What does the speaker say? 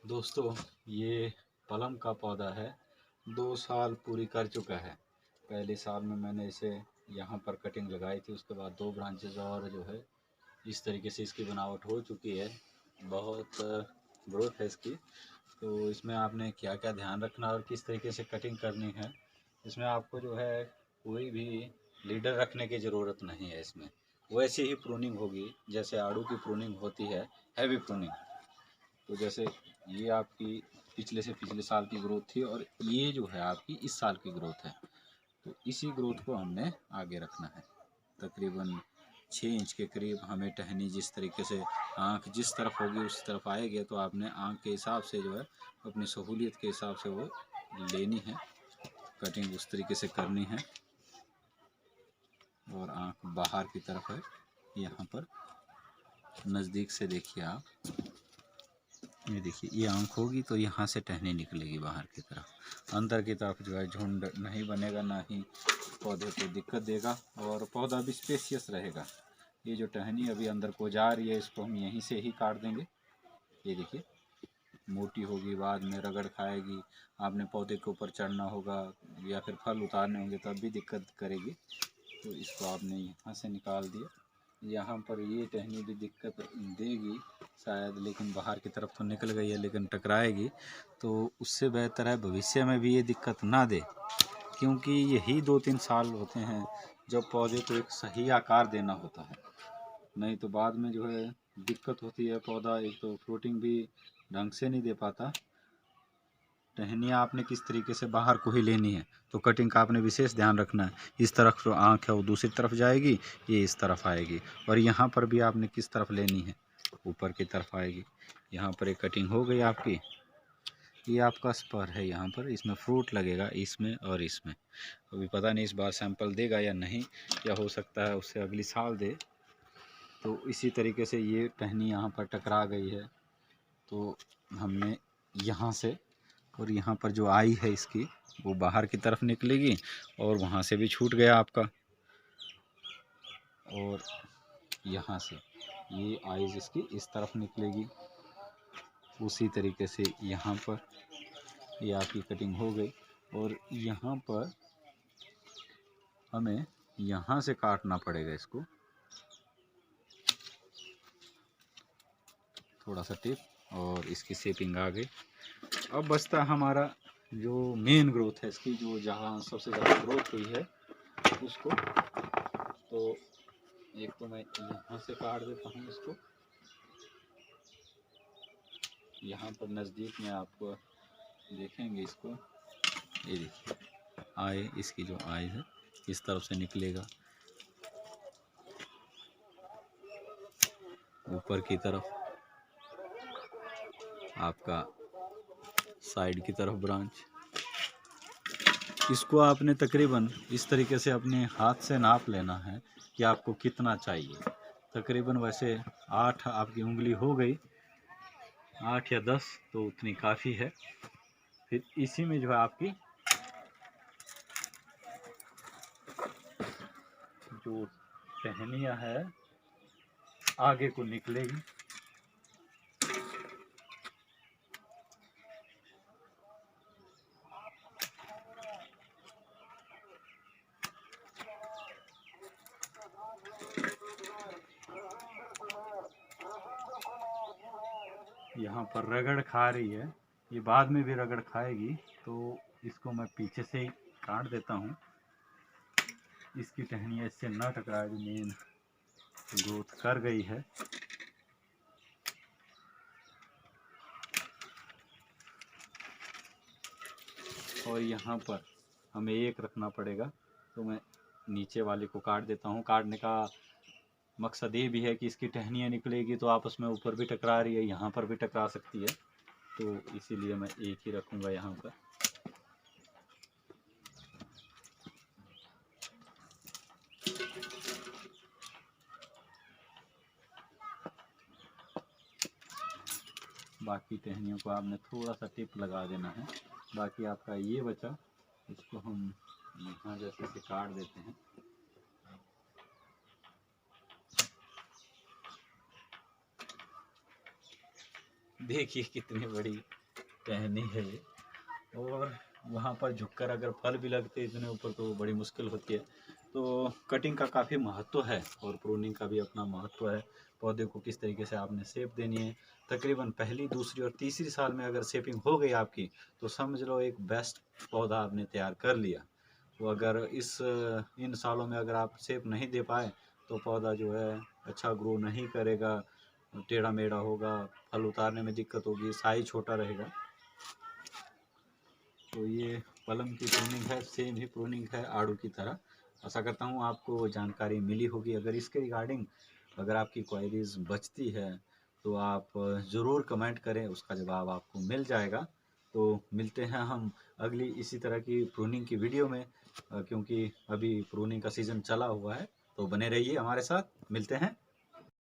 दोस्तों, ये पलम का पौधा है। 2 साल पूरी कर चुका है। पहले साल में मैंने इसे यहाँ पर कटिंग लगाई थी, उसके बाद 2 ब्रांचेज और जो है इस तरीके से इसकी बनावट हो चुकी है। बहुत ग्रोथ है इसकी। तो इसमें आपने क्या क्या ध्यान रखना और किस तरीके से कटिंग करनी है, इसमें आपको जो है कोई भी लीडर रखने की ज़रूरत नहीं है। इसमें वैसे ही प्रूनिंग होगी जैसे आड़ू की प्रूनिंग होती है, हैवी प्रूनिंग। तो जैसे ये आपकी पिछले से पिछले साल की ग्रोथ थी और ये जो है आपकी इस साल की ग्रोथ है। तो इसी ग्रोथ को हमने आगे रखना है। तकरीबन 6 इंच के करीब हमें टहनी जिस तरीके से आँख जिस तरफ होगी उस तरफ आएगी, तो आपने आँख के हिसाब से जो है अपनी सहूलियत के हिसाब से वो लेनी है, कटिंग उस तरीके से करनी है। और आँख बाहर की तरफ है, यहाँ पर नज़दीक से देखिए आप, ये देखिए ये आँख होगी तो यहाँ से टहनी निकलेगी बाहर की तरफ। अंदर की तरफ जो है झुंड नहीं बनेगा, ना ही पौधे को दिक्कत देगा और पौधा भी स्पेसियस रहेगा। ये जो टहनी अभी अंदर को जा रही है इसको हम यहीं से ही काट देंगे। ये देखिए मोटी होगी, बाद में रगड़ खाएगी, आपने पौधे के ऊपर चढ़ना होगा या फिर फल उतारने होंगे तब भी दिक्कत करेगी। तो इसको आपने यहाँ से निकाल दिया। यहाँ पर ये टहनी भी दिक्कत देगी शायद, लेकिन बाहर की तरफ तो निकल गई है लेकिन टकराएगी। तो उससे बेहतर है भविष्य में भी ये दिक्कत ना दे, क्योंकि यही 2-3 साल होते हैं जब पौधे को एक सही आकार देना होता है। नहीं तो बाद में जो है दिक्कत होती है, पौधा एक तो फ्रूटिंग भी ढंग से नहीं दे पाता। टहनियाँ आपने किस तरीके से बाहर को ही लेनी है, तो कटिंग का आपने विशेष ध्यान रखना है। इस तरफ जो आँख है वो दूसरी तरफ जाएगी, ये इस तरफ आएगी। और यहाँ पर भी आपने किस तरफ लेनी है, ऊपर की तरफ आएगी। यहाँ पर एक कटिंग हो गई आपकी। ये आपका स्पर है, यहाँ पर इसमें फ्रूट लगेगा, इसमें और इसमें। अभी पता नहीं इस बार सैंपल देगा या नहीं, या हो सकता है उससे अगली साल दे। तो इसी तरीके से ये टहनी यहाँ पर टकरा गई है, तो हमने यहाँ से, और यहाँ पर जो आई है इसकी वो बाहर की तरफ निकलेगी और वहाँ से भी छूट गया आपका। और यहाँ से ये आइज़ इसकी इस तरफ निकलेगी। उसी तरीके से यहाँ पर ये आपकी कटिंग हो गई। और यहाँ पर हमें यहाँ से काटना पड़ेगा इसको, थोड़ा सा टिप, और इसकी शेपिंग आ गई। अब बचता हमारा जो मेन ग्रोथ है इसकी, जो जहाँ सबसे ज़्यादा ग्रोथ हुई है उसको। तो एक तो मैं यहाँ से काट देता हूँ इसको। यहाँ पर नज़दीक में आपको देखेंगे इसको, ये देखिए आय, इसकी जो आय है इस तरफ से निकलेगा ऊपर की तरफ, आपका साइड की तरफ ब्रांच। इसको आपने तकरीबन इस तरीके से अपने हाथ से नाप लेना है कि आपको कितना चाहिए। तकरीबन वैसे 8 आपकी उंगली हो गई, 8 या 10 तो उतनी काफ़ी है। फिर इसी में जो है आपकी जो टहनियाँ है आगे को निकलेगी। यहाँ पर रगड़ खा रही है, ये बाद में भी रगड़ खाएगी, तो इसको मैं पीछे से ही काट देता हूँ। इसकी टहनियाँ इससे न टकराए, जो मेन ग्रोथ कर गई है। और यहाँ पर हमें एक रखना पड़ेगा, तो मैं नीचे वाले को काट देता हूँ। काटने का मकसद ये भी है कि इसकी टहनियाँ निकलेगी तो आपस में ऊपर भी टकरा रही है, यहाँ पर भी टकरा सकती है, तो इसीलिए मैं एक ही रखूँगा यहाँ पर। बाकी टहनियों को आपने थोड़ा सा टिप लगा देना है। बाकी आपका ये बचा, इसको हम यहाँ जैसे से काट देते हैं। देखिए कितनी बड़ी टहनी है ये। और वहाँ पर झुककर अगर फल भी लगते इतने ऊपर तो बड़ी मुश्किल होती है। तो कटिंग का काफ़ी महत्व है और प्रूनिंग का भी अपना महत्व है। पौधे को किस तरीके से आपने शेप देनी है। तकरीबन पहली, दूसरी और तीसरी साल में अगर शेपिंग हो गई आपकी तो समझ लो एक बेस्ट पौधा आपने तैयार कर लिया। तो अगर इन सालों में अगर आप शेप नहीं दे पाए तो पौधा जो है अच्छा ग्रो नहीं करेगा, टेढ़ा मेढ़ा होगा, फल उतारने में दिक्कत होगी, साइज छोटा रहेगा। तो ये पलम की प्रूनिंग है, सेम ही प्रूनिंग है आड़ू की तरह। आशा करता हूँ आपको जानकारी मिली होगी। अगर इसके रिगार्डिंग अगर आपकी क्वेरीज बचती है तो आप ज़रूर कमेंट करें, उसका जवाब आपको मिल जाएगा। तो मिलते हैं हम अगली इसी तरह की प्रूनिंग की वीडियो में, क्योंकि अभी प्रूनिंग का सीज़न चला हुआ है। तो बने रहिए हमारे साथ, मिलते हैं।